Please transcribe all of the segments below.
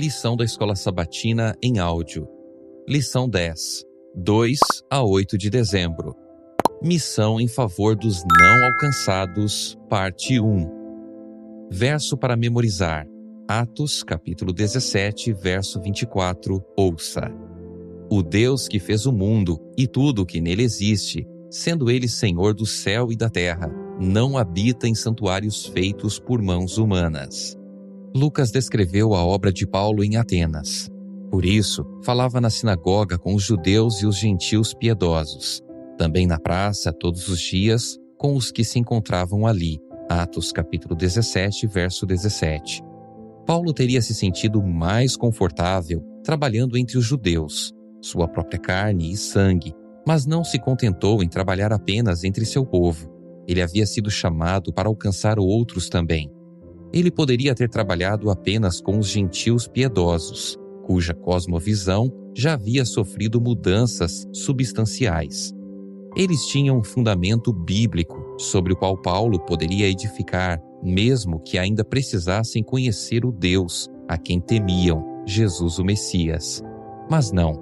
Lição da Escola Sabatina em áudio. Lição 10, 2 a 8 de dezembro. Missão em favor dos não alcançados, parte 1. Verso para memorizar. Atos, capítulo 17, verso 24, ouça. O Deus que fez o mundo e tudo o que nele existe, sendo ele Senhor do céu e da terra, não habita em santuários feitos por mãos humanas. Lucas descreveu a obra de Paulo em Atenas. Por isso, falava na sinagoga com os judeus e os gentios piedosos. Também na praça, todos os dias, com os que se encontravam ali. Atos capítulo 17, verso 17. Paulo teria se sentido mais confortável trabalhando entre os judeus, sua própria carne e sangue, mas não se contentou em trabalhar apenas entre seu povo. Ele havia sido chamado para alcançar outros também. Ele poderia ter trabalhado apenas com os gentios piedosos, cuja cosmovisão já havia sofrido mudanças substanciais. Eles tinham um fundamento bíblico sobre o qual Paulo poderia edificar, mesmo que ainda precisassem conhecer o Deus a quem temiam, Jesus o Messias. Mas não.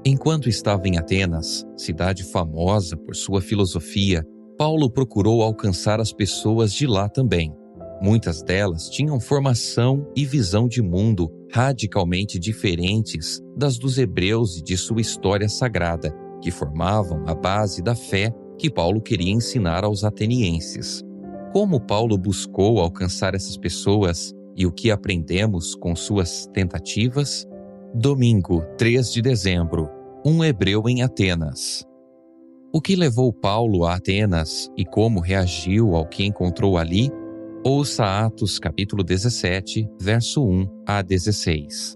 Enquanto estava em Atenas, cidade famosa por sua filosofia, Paulo procurou alcançar as pessoas de lá também. Muitas delas tinham formação e visão de mundo radicalmente diferentes das dos hebreus e de sua história sagrada, que formavam a base da fé que Paulo queria ensinar aos atenienses. Como Paulo buscou alcançar essas pessoas e o que aprendemos com suas tentativas? Domingo, 3 de dezembro, um hebreu em Atenas. O que levou Paulo a Atenas e como reagiu ao que encontrou ali? Ouça Atos capítulo 17, verso 1 a 16.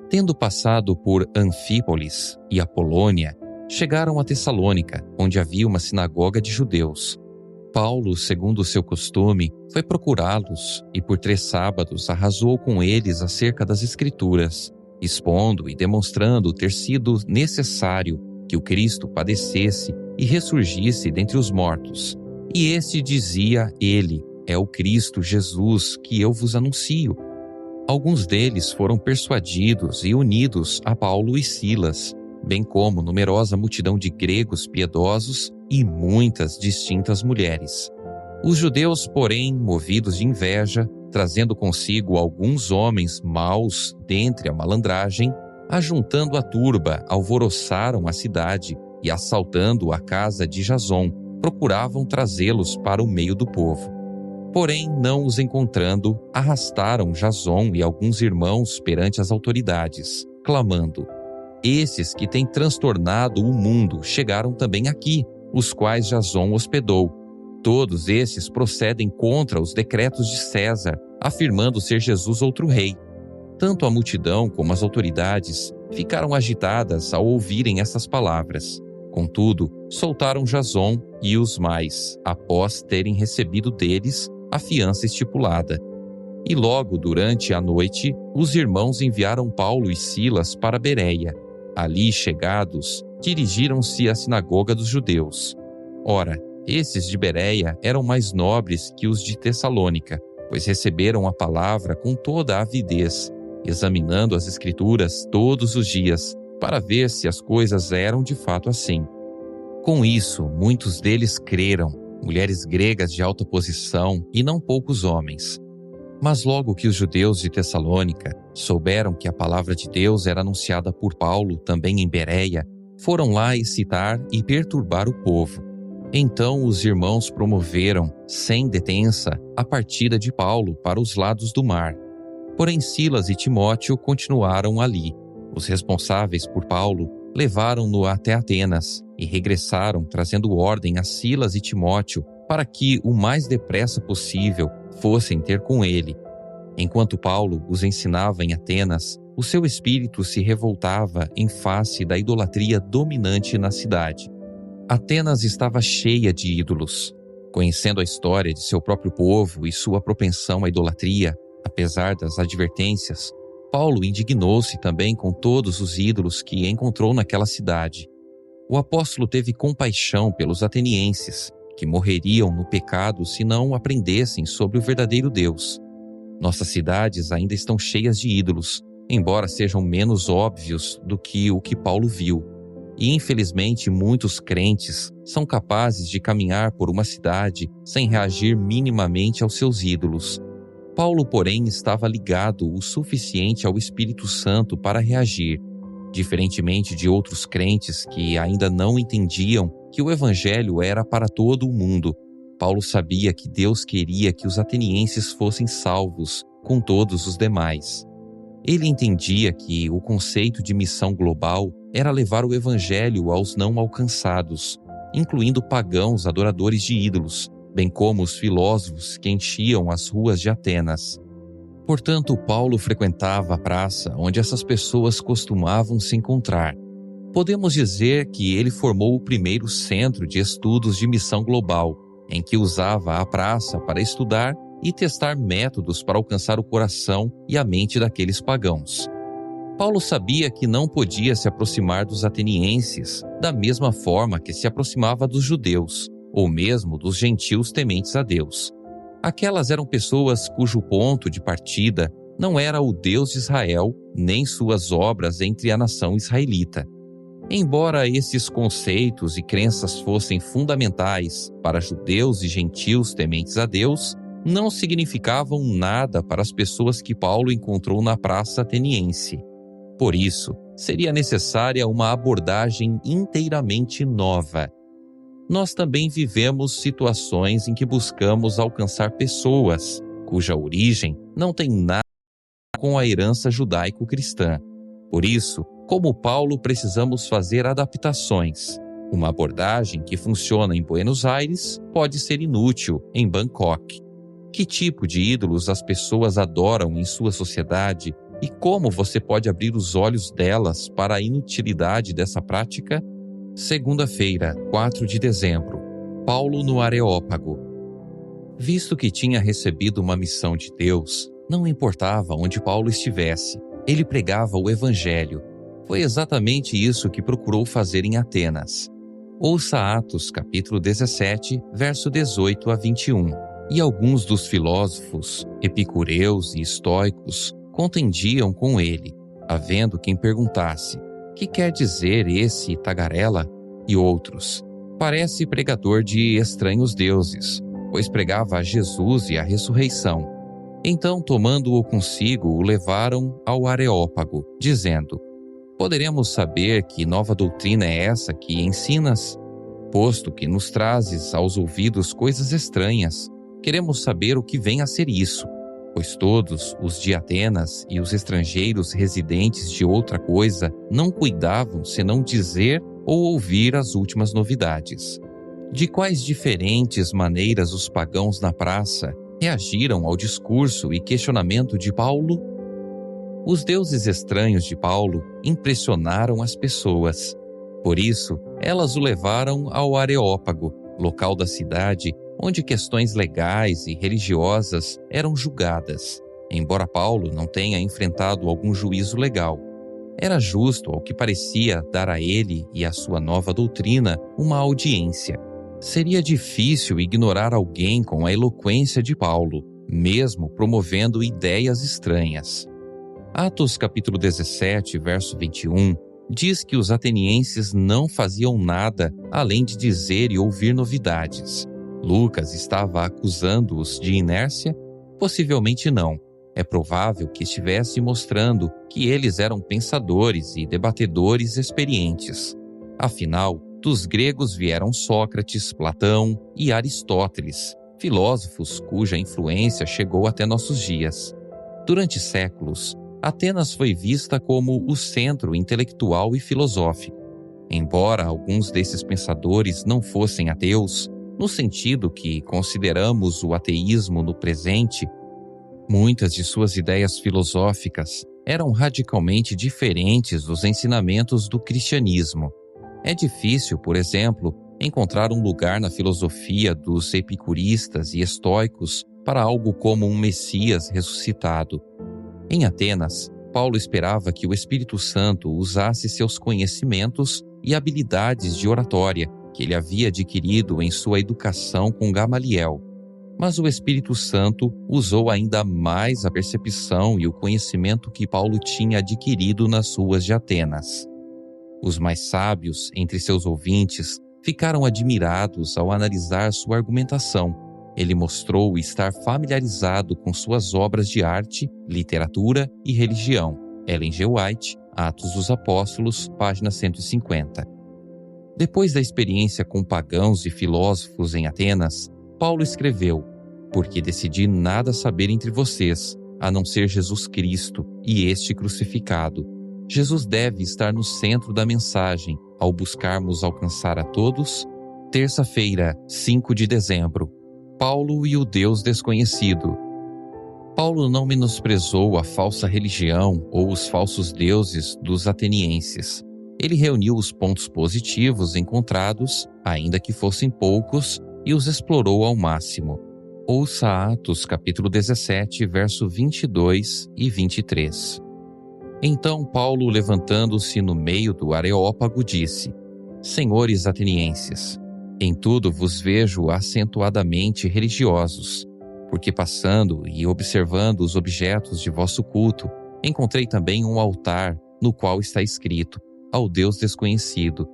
Tendo passado por Anfípolis e Apolônia, chegaram a Tessalônica, onde havia uma sinagoga de judeus. Paulo, segundo o seu costume, foi procurá-los e por 3 sábados arrasou com eles acerca das Escrituras, expondo e demonstrando ter sido necessário que o Cristo padecesse e ressurgisse dentre os mortos. E este dizia ele: é o Cristo Jesus que eu vos anuncio. Alguns deles foram persuadidos e unidos a Paulo e Silas, bem como numerosa multidão de gregos piedosos e muitas distintas mulheres. Os judeus, porém, movidos de inveja, trazendo consigo alguns homens maus dentre a malandragem, ajuntando a turba, alvoroçaram a cidade e, assaltando a casa de Jason, procuravam trazê-los para o meio do povo. Porém, não os encontrando, arrastaram Jason e alguns irmãos perante as autoridades, clamando: esses que têm transtornado o mundo chegaram também aqui, os quais Jason hospedou. Todos esses procedem contra os decretos de César, afirmando ser Jesus outro rei. Tanto a multidão como as autoridades ficaram agitadas ao ouvirem essas palavras. Contudo, soltaram Jason e os mais, após terem recebido deles a fiança estipulada. E logo durante a noite, os irmãos enviaram Paulo e Silas para Bereia. Ali chegados, dirigiram-se à sinagoga dos judeus. Ora, esses de Bereia eram mais nobres que os de Tessalônica, pois receberam a palavra com toda a avidez, examinando as Escrituras todos os dias, para ver se as coisas eram de fato assim. Com isso, muitos deles creram, mulheres gregas de alta posição e não poucos homens. Mas logo que os judeus de Tessalônica souberam que a palavra de Deus era anunciada por Paulo também em Bereia, foram lá excitar e perturbar o povo. Então os irmãos promoveram, sem detença, a partida de Paulo para os lados do mar. Porém Silas e Timóteo continuaram ali. Os responsáveis por Paulo levaram-no até Atenas e regressaram trazendo ordem a Silas e Timóteo para que, o mais depressa possível, fossem ter com ele. Enquanto Paulo os ensinava em Atenas, o seu espírito se revoltava em face da idolatria dominante na cidade. Atenas estava cheia de ídolos. Conhecendo a história de seu próprio povo e sua propensão à idolatria, apesar das advertências, Paulo indignou-se também com todos os ídolos que encontrou naquela cidade. O apóstolo teve compaixão pelos atenienses, que morreriam no pecado se não aprendessem sobre o verdadeiro Deus. Nossas cidades ainda estão cheias de ídolos, embora sejam menos óbvios do que o que Paulo viu. E infelizmente muitos crentes são capazes de caminhar por uma cidade sem reagir minimamente aos seus ídolos. Paulo, porém, estava ligado o suficiente ao Espírito Santo para reagir, diferentemente de outros crentes que ainda não entendiam que o Evangelho era para todo o mundo. Paulo sabia que Deus queria que os atenienses fossem salvos com todos os demais. Ele entendia que o conceito de missão global era levar o Evangelho aos não alcançados, incluindo pagãos adoradores de ídolos, bem como os filósofos que enchiam as ruas de Atenas. Portanto, Paulo frequentava a praça onde essas pessoas costumavam se encontrar. Podemos dizer que ele formou o primeiro centro de estudos de missão global, em que usava a praça para estudar e testar métodos para alcançar o coração e a mente daqueles pagãos. Paulo sabia que não podia se aproximar dos atenienses da mesma forma que se aproximava dos judeus, ou mesmo dos gentios tementes a Deus. Aquelas eram pessoas cujo ponto de partida não era o Deus de Israel, nem suas obras entre a nação israelita. Embora esses conceitos e crenças fossem fundamentais para judeus e gentios tementes a Deus, não significavam nada para as pessoas que Paulo encontrou na praça ateniense. Por isso, seria necessária uma abordagem inteiramente nova. Nós também vivemos situações em que buscamos alcançar pessoas cuja origem não tem nada com a herança judaico-cristã. Por isso, como Paulo, precisamos fazer adaptações. Uma abordagem que funciona em Buenos Aires pode ser inútil em Bangkok. Que tipo de ídolos as pessoas adoram em sua sociedade e como você pode abrir os olhos delas para a inutilidade dessa prática? Segunda-feira, 4 de dezembro. Paulo no Areópago. Visto que tinha recebido uma missão de Deus, não importava onde Paulo estivesse, ele pregava o Evangelho. Foi exatamente isso que procurou fazer em Atenas. Ouça Atos, capítulo 17, verso 18 a 21. E alguns dos filósofos, epicureus e estoicos, contendiam com ele, havendo quem perguntasse: que quer dizer esse tagarela? E outros: parece pregador de estranhos deuses, pois pregava a Jesus e a ressurreição. Então, tomando-o consigo, o levaram ao Areópago, dizendo: poderemos saber que nova doutrina é essa que ensinas? Posto que nos trazes aos ouvidos coisas estranhas, queremos saber o que vem a ser isso, pois todos os de Atenas e os estrangeiros residentes de outra coisa não cuidavam senão dizer ou ouvir as últimas novidades. De quais diferentes maneiras os pagãos na praça reagiram ao discurso e questionamento de Paulo? Os deuses estranhos de Paulo impressionaram as pessoas. Por isso, elas o levaram ao Areópago, local da cidade onde questões legais e religiosas eram julgadas, embora Paulo não tenha enfrentado algum juízo legal. Era justo, ao que parecia, dar a ele e à sua nova doutrina uma audiência. Seria difícil ignorar alguém com a eloquência de Paulo, mesmo promovendo ideias estranhas. Atos capítulo 17, verso 21, diz que os atenienses não faziam nada além de dizer e ouvir novidades. Lucas estava acusando-os de inércia? Possivelmente não. É provável que estivesse mostrando que eles eram pensadores e debatedores experientes. Afinal, dos gregos vieram Sócrates, Platão e Aristóteles, filósofos cuja influência chegou até nossos dias. Durante séculos, Atenas foi vista como o centro intelectual e filosófico. Embora alguns desses pensadores não fossem ateus, no sentido que consideramos o ateísmo no presente, muitas de suas ideias filosóficas eram radicalmente diferentes dos ensinamentos do cristianismo. É difícil, por exemplo, encontrar um lugar na filosofia dos epicuristas e estoicos para algo como um Messias ressuscitado. Em Atenas, Paulo esperava que o Espírito Santo usasse seus conhecimentos e habilidades de oratória que ele havia adquirido em sua educação com Gamaliel. Mas o Espírito Santo usou ainda mais a percepção e o conhecimento que Paulo tinha adquirido nas ruas de Atenas. Os mais sábios entre seus ouvintes ficaram admirados ao analisar sua argumentação. Ele mostrou estar familiarizado com suas obras de arte, literatura e religião. Ellen G. White, Atos dos Apóstolos, página 150. Depois da experiência com pagãos e filósofos em Atenas, Paulo escreveu: porque decidi nada saber entre vocês, a não ser Jesus Cristo e este crucificado. Jesus deve estar no centro da mensagem ao buscarmos alcançar a todos. Terça-feira, 5 de dezembro. Paulo e o Deus desconhecido. Paulo não menosprezou a falsa religião ou os falsos deuses dos atenienses. Ele reuniu os pontos positivos encontrados, ainda que fossem poucos, e os explorou ao máximo. Ouça Atos capítulo 17, verso 22 e 23. Então Paulo, levantando-se no meio do Areópago, disse: Senhores atenienses, em tudo vos vejo acentuadamente religiosos, porque passando e observando os objetos de vosso culto, encontrei também um altar no qual está escrito: ao Deus desconhecido.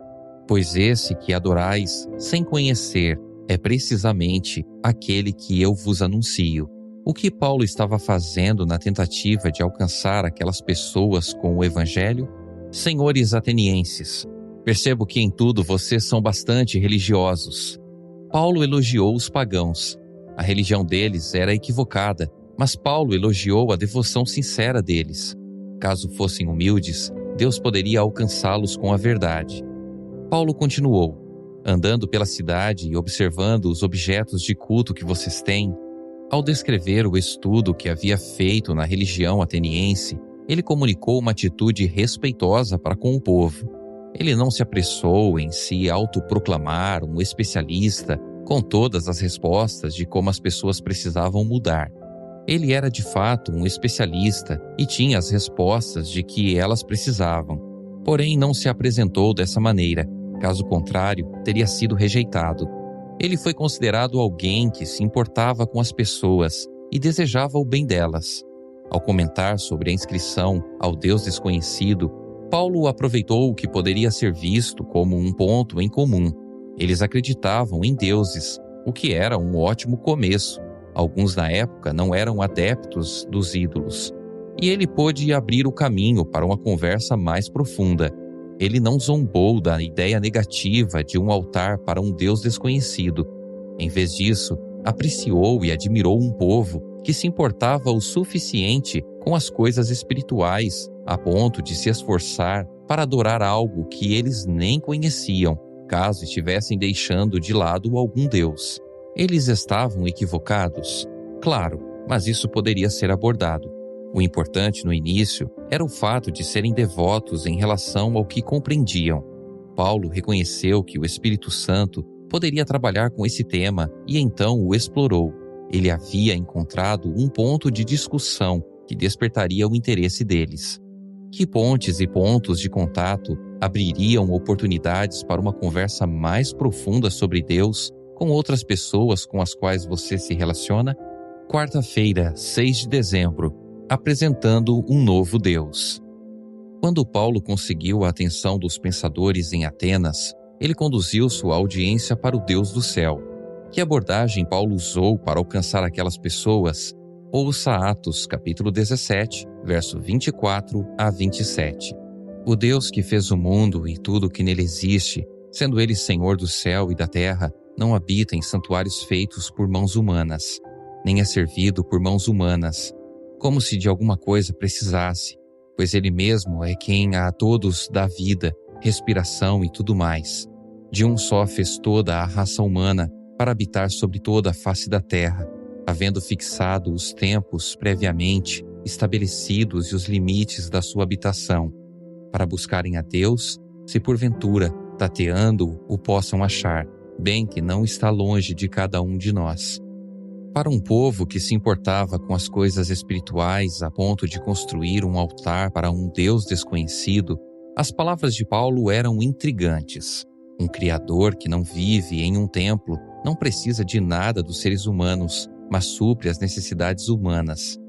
Pois esse que adorais sem conhecer é precisamente aquele que eu vos anuncio. O que Paulo estava fazendo na tentativa de alcançar aquelas pessoas com o Evangelho? Senhores atenienses, percebo que em tudo vocês são bastante religiosos. Paulo elogiou os pagãos. A religião deles era equivocada, mas Paulo elogiou a devoção sincera deles. Caso fossem humildes, Deus poderia alcançá-los com a verdade. Paulo continuou: andando pela cidade e observando os objetos de culto que vocês têm, ao descrever o estudo que havia feito na religião ateniense, ele comunicou uma atitude respeitosa para com o povo. Ele não se apressou em se autoproclamar um especialista com todas as respostas de como as pessoas precisavam mudar. Ele era de fato um especialista e tinha as respostas de que elas precisavam. Porém, não se apresentou dessa maneira. Caso contrário, teria sido rejeitado. Ele foi considerado alguém que se importava com as pessoas e desejava o bem delas. Ao comentar sobre a inscrição ao Deus desconhecido, Paulo aproveitou o que poderia ser visto como um ponto em comum. Eles acreditavam em deuses, o que era um ótimo começo. Alguns na época não eram adeptos dos ídolos. E ele pôde abrir o caminho para uma conversa mais profunda. Ele não zombou da ideia negativa de um altar para um Deus desconhecido. Em vez disso, apreciou e admirou um povo que se importava o suficiente com as coisas espirituais, a ponto de se esforçar para adorar algo que eles nem conheciam, caso estivessem deixando de lado algum Deus. Eles estavam equivocados? Claro, mas isso poderia ser abordado. O importante no início era o fato de serem devotos em relação ao que compreendiam. Paulo reconheceu que o Espírito Santo poderia trabalhar com esse tema e então o explorou. Ele havia encontrado um ponto de discussão que despertaria o interesse deles. Que pontes e pontos de contato abririam oportunidades para uma conversa mais profunda sobre Deus com outras pessoas com as quais você se relaciona? Quarta-feira, 6 de dezembro. Apresentando um novo Deus. Quando Paulo conseguiu a atenção dos pensadores em Atenas, ele conduziu sua audiência para o Deus do céu. Que abordagem Paulo usou para alcançar aquelas pessoas? Ouça Atos, capítulo 17, verso 24 a 27. O Deus que fez o mundo e tudo o que nele existe, sendo ele Senhor do céu e da terra, não habita em santuários feitos por mãos humanas, nem é servido por mãos humanas, como se de alguma coisa precisasse, pois ele mesmo é quem a todos dá vida, respiração e tudo mais. De um só fez toda a raça humana para habitar sobre toda a face da terra, havendo fixado os tempos previamente estabelecidos e os limites da sua habitação, para buscarem a Deus, se porventura, tateando, o possam achar, bem que não está longe de cada um de nós. Para um povo que se importava com as coisas espirituais a ponto de construir um altar para um Deus desconhecido, as palavras de Paulo eram intrigantes. Um Criador que não vive em um templo não precisa de nada dos seres humanos, mas supre as necessidades humanas.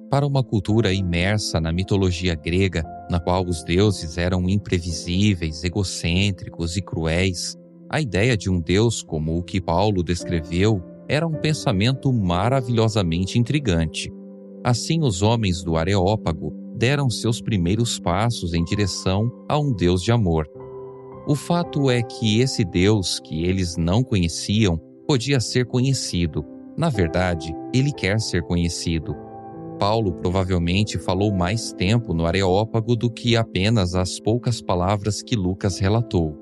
Para uma cultura imersa na mitologia grega, na qual os deuses eram imprevisíveis, egocêntricos e cruéis, a ideia de um Deus como o que Paulo descreveu era um pensamento maravilhosamente intrigante. Assim, os homens do Areópago deram seus primeiros passos em direção a um Deus de amor. O fato é que esse Deus que eles não conheciam podia ser conhecido. Na verdade, ele quer ser conhecido. Paulo provavelmente falou mais tempo no Areópago do que apenas as poucas palavras que Lucas relatou.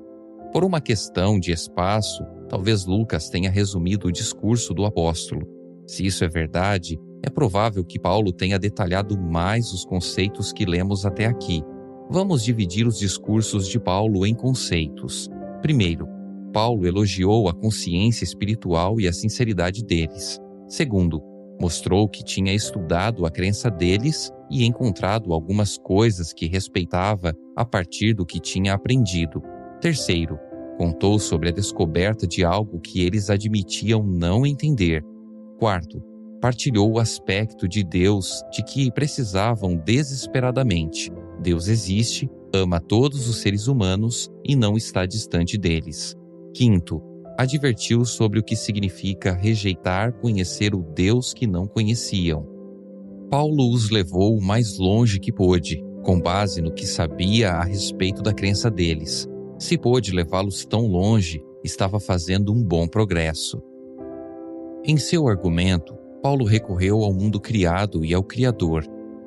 Por uma questão de espaço, talvez Lucas tenha resumido o discurso do apóstolo. Se isso é verdade, é provável que Paulo tenha detalhado mais os conceitos que lemos até aqui. Vamos dividir os discursos de Paulo em conceitos. Primeiro, Paulo elogiou a consciência espiritual e a sinceridade deles. Segundo, mostrou que tinha estudado a crença deles e encontrado algumas coisas que respeitava a partir do que tinha aprendido. Terceiro, contou sobre a descoberta de algo que eles admitiam não entender. Quarto, partilhou o aspecto de Deus de que precisavam desesperadamente. Deus existe, ama todos os seres humanos e não está distante deles. Quinto, advertiu sobre o que significa rejeitar conhecer o Deus que não conheciam. Paulo os levou o mais longe que pôde, com base no que sabia a respeito da crença deles. Se pôde levá-los tão longe, estava fazendo um bom progresso. Em seu argumento, Paulo recorreu ao mundo criado e ao Criador,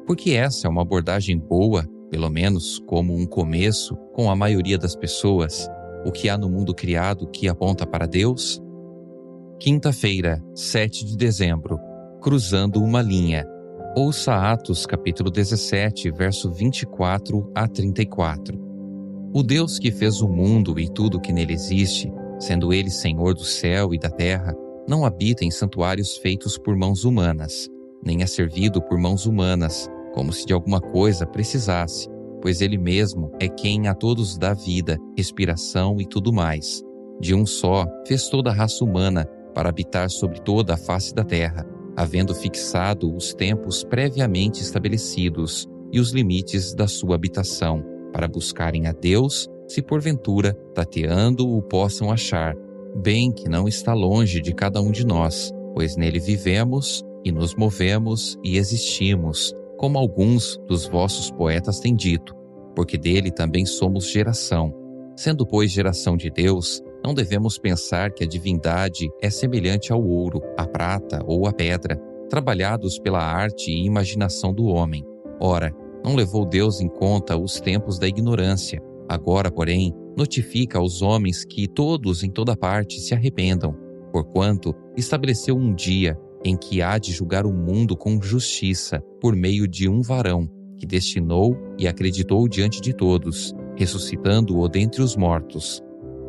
porque essa é uma abordagem boa, pelo menos como um começo, com a maioria das pessoas. O que há no mundo criado que aponta para Deus? Quinta-feira, 7 de dezembro, cruzando uma linha. Ouça Atos capítulo 17, verso 24 a 34. O Deus que fez o mundo e tudo que nele existe, sendo ele Senhor do céu e da terra, não habita em santuários feitos por mãos humanas, nem é servido por mãos humanas, como se de alguma coisa precisasse, pois ele mesmo é quem a todos dá vida, respiração e tudo mais. De um só, fez toda a raça humana para habitar sobre toda a face da terra, havendo fixado os tempos previamente estabelecidos e os limites da sua habitação, para buscarem a Deus, se porventura, tateando, o possam achar, bem que não está longe de cada um de nós, pois nele vivemos e nos movemos e existimos, como alguns dos vossos poetas têm dito, porque dele também somos geração. Sendo, pois, geração de Deus, não devemos pensar que a divindade é semelhante ao ouro, à prata ou à pedra, trabalhados pela arte e imaginação do homem. Ora, não levou Deus em conta os tempos da ignorância. Agora, porém, notifica aos homens que todos em toda parte se arrependam, porquanto estabeleceu um dia em que há de julgar o mundo com justiça, por meio de um varão, que destinou e acreditou diante de todos, ressuscitando-o dentre os mortos.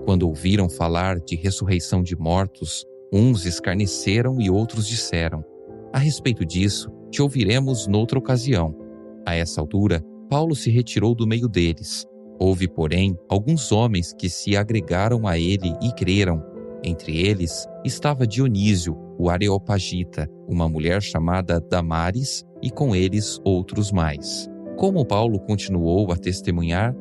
Quando ouviram falar de ressurreição de mortos, uns escarneceram e outros disseram: a respeito disso, te ouviremos noutra ocasião. A essa altura, Paulo se retirou do meio deles. Houve, porém, alguns homens que se agregaram a ele e creram. Entre eles estava Dionísio, o Areopagita, uma mulher chamada Damaris, e com eles outros mais. Como Paulo continuou a testemunhar?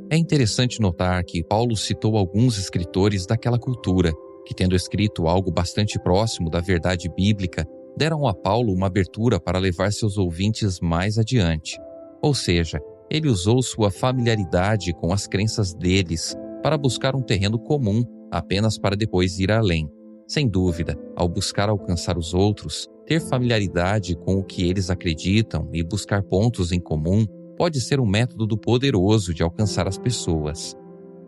É interessante notar que Paulo citou alguns escritores daquela cultura, que, tendo escrito algo bastante próximo da verdade bíblica, deram a Paulo uma abertura para levar seus ouvintes mais adiante. Ou seja, ele usou sua familiaridade com as crenças deles para buscar um terreno comum, apenas para depois ir além. Sem dúvida, ao buscar alcançar os outros, ter familiaridade com o que eles acreditam e buscar pontos em comum pode ser um método poderoso de alcançar as pessoas.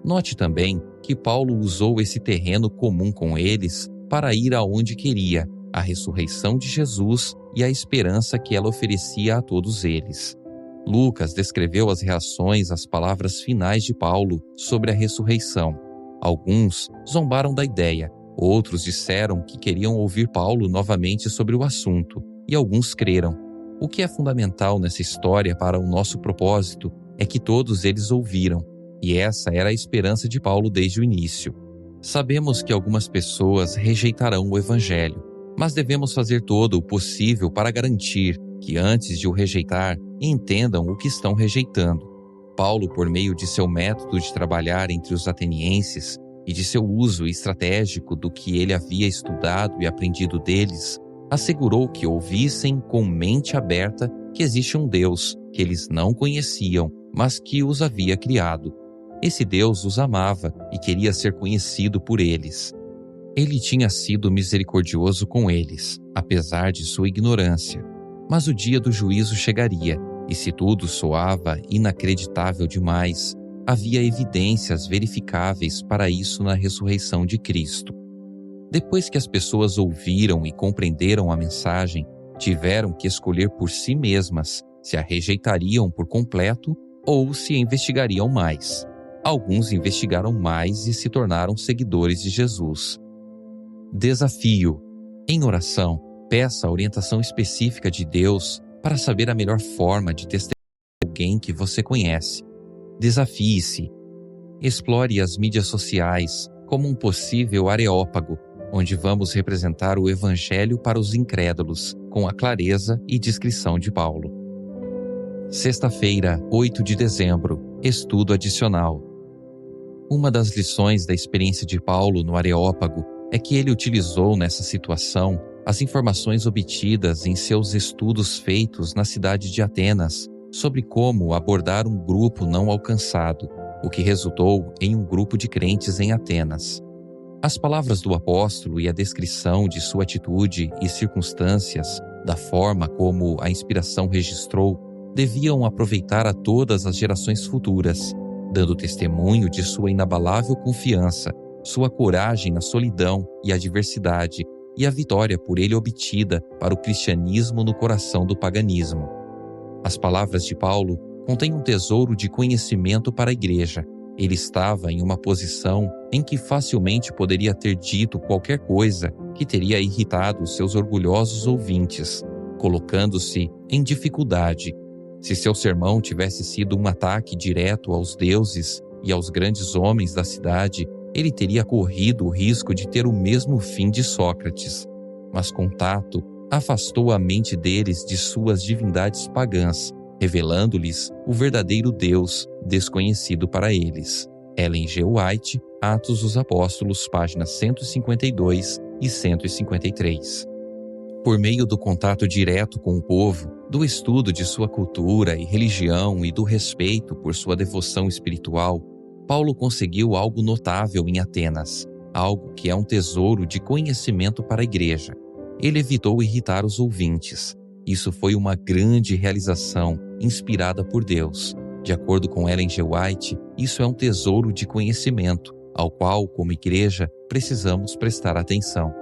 Note também que Paulo usou esse terreno comum com eles para ir aonde queria, a ressurreição de Jesus e a esperança que ela oferecia a todos eles. Lucas descreveu as reações às palavras finais de Paulo sobre a ressurreição. Alguns zombaram da ideia, outros disseram que queriam ouvir Paulo novamente sobre o assunto, e alguns creram. O que é fundamental nessa história para o nosso propósito é que todos eles ouviram, e essa era a esperança de Paulo desde o início. Sabemos que algumas pessoas rejeitarão o Evangelho. Mas devemos fazer todo o possível para garantir que, antes de o rejeitar, entendam o que estão rejeitando. Paulo, por meio de seu método de trabalhar entre os atenienses e de seu uso estratégico do que ele havia estudado e aprendido deles, assegurou que ouvissem com mente aberta que existe um Deus que eles não conheciam, mas que os havia criado. Esse Deus os amava e queria ser conhecido por eles. Ele tinha sido misericordioso com eles, apesar de sua ignorância. Mas o dia do juízo chegaria, e se tudo soava inacreditável demais, havia evidências verificáveis para isso na ressurreição de Cristo. Depois que as pessoas ouviram e compreenderam a mensagem, tiveram que escolher por si mesmas se a rejeitariam por completo ou se investigariam mais. Alguns investigaram mais e se tornaram seguidores de Jesus. Desafio. Em oração, peça a orientação específica de Deus para saber a melhor forma de testemunhar alguém que você conhece. Desafie-se. Explore as mídias sociais como um possível areópago, onde vamos representar o Evangelho para os incrédulos, com a clareza e discrição de Paulo. Sexta-feira, 8 de dezembro, estudo adicional. Uma das lições da experiência de Paulo no Areópago é que ele utilizou nessa situação as informações obtidas em seus estudos feitos na cidade de Atenas sobre como abordar um grupo não alcançado, o que resultou em um grupo de crentes em Atenas. As palavras do apóstolo e a descrição de sua atitude e circunstâncias, da forma como a inspiração registrou, deviam aproveitar a todas as gerações futuras, dando testemunho de sua inabalável confiança, sua coragem na solidão e adversidade e a vitória por ele obtida para o cristianismo no coração do paganismo. As palavras de Paulo contêm um tesouro de conhecimento para a igreja. Ele estava em uma posição em que facilmente poderia ter dito qualquer coisa que teria irritado seus orgulhosos ouvintes, colocando-se em dificuldade. Se seu sermão tivesse sido um ataque direto aos deuses e aos grandes homens da cidade, ele teria corrido o risco de ter o mesmo fim de Sócrates. Mas com tato, afastou a mente deles de suas divindades pagãs, revelando-lhes o verdadeiro Deus desconhecido para eles. Ellen G. White, Atos dos Apóstolos, páginas 152 e 153. Por meio do contato direto com o povo, do estudo de sua cultura e religião e do respeito por sua devoção espiritual, Paulo conseguiu algo notável em Atenas, algo que é um tesouro de conhecimento para a igreja. Ele evitou irritar os ouvintes. Isso foi uma grande realização, inspirada por Deus. De acordo com Ellen G. White, isso é um tesouro de conhecimento, ao qual, como igreja, precisamos prestar atenção.